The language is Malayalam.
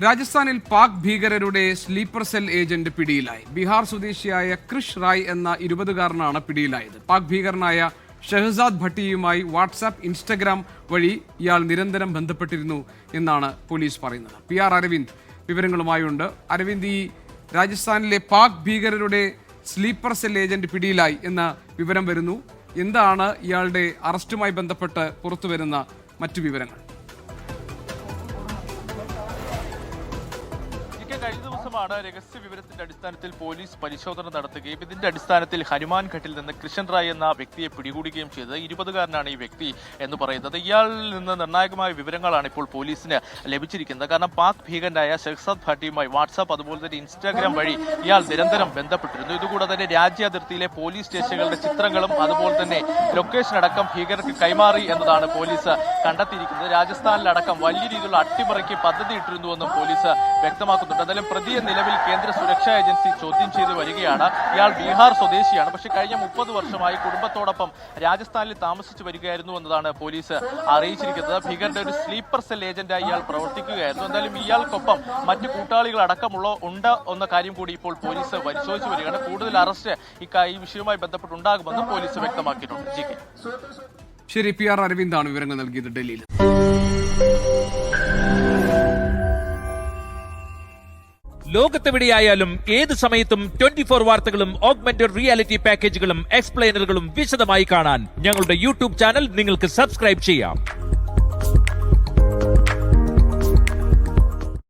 രാജസ്ഥാനിൽ പാക് ഭീകരരുടെ സ്ലീപ്പർ സെൽ ഏജന്റ് പിടിയിലായി. ബീഹാർ സ്വദേശിയായ ക്രിഷ് റായ് എന്ന 20-കാരനാണ് പിടിയിലായത്. പാക് ഭീകരനായ ഷെഹസാദ് ഭട്ടിയുമായി വാട്സാപ്പ്, ഇൻസ്റ്റഗ്രാം വഴി ഇയാൾ നിരന്തരം ബന്ധപ്പെട്ടിരുന്നു എന്നാണ് പോലീസ് പറയുന്നത്. PR അരവിന്ദ് വിവരങ്ങളുമായുണ്ട്. അരവിന്ദ്, ഈ രാജസ്ഥാനിലെ പാക് ഭീകരരുടെ സ്ലീപ്പർ സെൽ ഏജന്റ് പിടിയിലായി എന്ന വിവരം വരുന്നു. എന്താണ് ഇയാളുടെ അറസ്റ്റുമായി ബന്ധപ്പെട്ട് പുറത്തുവരുന്ന മറ്റു വിവരങ്ങൾ? കഴിഞ്ഞ ദിവസമാണ് രഹസ്യ വിവരത്തിന്റെ അടിസ്ഥാനത്തിൽ പോലീസ് പരിശോധന നടത്തുകയും ഇതിന്റെ അടിസ്ഥാനത്തിൽ ഹനുമാൻ ഘട്ടിൽ നിന്ന് കൃഷ്ണൻ റായ് എന്ന വ്യക്തിയെ പിടികൂടുകയും ചെയ്തത്. 20-കാരനാണ് ഈ വ്യക്തി എന്ന് പറയുന്നത്. ഇയാളിൽ നിന്ന് നിർണായകമായ വിവരങ്ങളാണ് ഇപ്പോൾ പോലീസിന് ലഭിച്ചിരിക്കുന്നത്. കാരണം പാക് ഭീകരനായ ഷെഹസാദ് ഭട്ടിയുമായി വാട്സാപ്പ് അതുപോലെ തന്നെ ഇൻസ്റ്റാഗ്രാം വഴി ഇയാൾ നിരന്തരം ബന്ധപ്പെട്ടിരുന്നു. ഇതുകൂടാതെ തന്നെ രാജ്യാതിർത്തിയിലെ പോലീസ് സ്റ്റേഷനുകളുടെ ചിത്രങ്ങളും അതുപോലെ തന്നെ ലൊക്കേഷൻ അടക്കം ഭീകരർക്ക് കൈമാറി എന്നതാണ് പോലീസ് കണ്ടെത്തിയിരിക്കുന്നത്. രാജസ്ഥാനിലടക്കം വലിയ രീതിയിലുള്ള അട്ടിമറിക്ക് പദ്ധതി ഇട്ടിരുന്നുവെന്നും പോലീസ് വ്യക്തമാക്കുന്നുണ്ട്. എന്തായാലും പ്രതിയെ നിലവിൽ കേന്ദ്ര സുരക്ഷാ ഏജൻസി ചോദ്യം ചെയ്ത് വരികയാണ്. ഇയാൾ ബീഹാർ സ്വദേശിയാണ്. പക്ഷേ കഴിഞ്ഞ 30 വർഷമായി കുടുംബത്തോടൊപ്പം രാജസ്ഥാനിൽ താമസിച്ചു വരികയായിരുന്നു എന്നതാണ് പോലീസ് അറിയിച്ചിരിക്കുന്നത്. ഭീകരന്റെ ഒരു സ്ലീപ്പർ സെൽ ഏജന്റായി ഇയാൾ പ്രവർത്തിക്കുകയായിരുന്നു. എന്തായാലും ഇയാൾക്കൊപ്പം മറ്റു കൂട്ടാളികൾ ഉണ്ട് എന്ന കാര്യം കൂടി ഇപ്പോൾ പോലീസ് പരിശോധിച്ചു വരികയാണ്. കൂടുതൽ അറസ്റ്റ് ഈ വിഷയവുമായി ബന്ധപ്പെട്ടുണ്ടാകുമെന്ന് പോലീസ് വ്യക്തമാക്കിയിട്ടുണ്ട്. ജി.കെ. ശരി, PR അരവിന്ദാണ് വിവരങ്ങൾ നൽകിയത് ഡൽഹിയിൽ. ലോകത്തെവിടെയായാലും ഏത് സമയത്തും 24 വാർത്തകളും ഓഗ്മെന്റഡ് റിയാലിറ്റി പാക്കേജുകളും എക്സ്പ്ലെയിനറുകളും വിശദമായി കാണാൻ ഞങ്ങളുടെ YouTube ചാനൽ നിങ്ങൾക്ക് സബ്സ്ക്രൈബ് ചെയ്യാം.